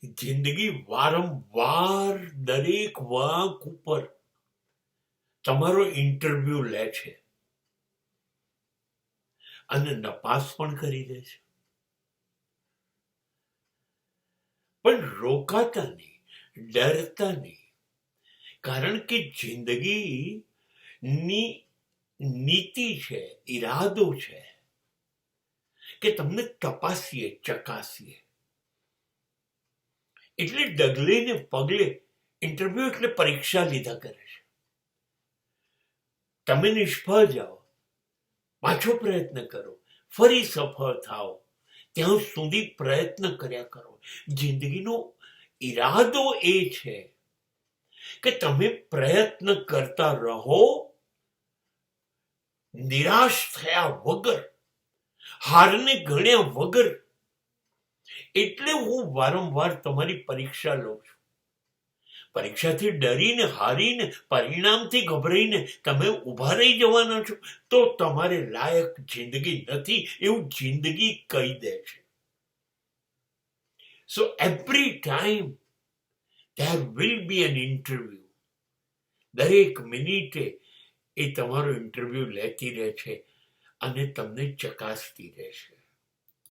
જિંદગી વારંવાર દરેક વાંક ઉપર તમારો ઇન્ટરવ્યુ લે છે અને નપાસ પણ કરી દે છે. પણ રોકાતા નહીં, ડરતા નહીં, કારણ કે જિંદગીની નીતિ છે, ઈરાદો છે કે તમને તપાસીએ, ચકાસીએ. એટલે ડગલે ને પગલે ઇન્ટરવ્યુ એટલે પરીક્ષા લીધા કરે છે. તમે નિષ્ફળ જાઓ, પાછો પ્રયત્ન કરો, ફરી સફળ થાઓ, ત્યાં સુધી પ્રયત્ન કર્યા કરો. જિંદગીનો ઈરાદો એ છે કે તમે પ્રયત્ન કરતા રહો, નિરાશ થયા વગર, હારને ગણ્યા વગર. એટલે હું વારંવાર તમારી પરીક્ષા લઉં છું. પરીક્ષાથી ડરીને, હારીને, પરિણામથી ગભરાઈને તમે ઊભા રહી જવાના છો તો તમારે લાયક જિંદગી નથી એવું જિંદગી કહી દે છે. So every time there will be an interview. દરેક મિનિટે એ તમારો ઇન્ટરવ્યુ લેતી રહે છે અને તમને ચકાસતી રહે છે.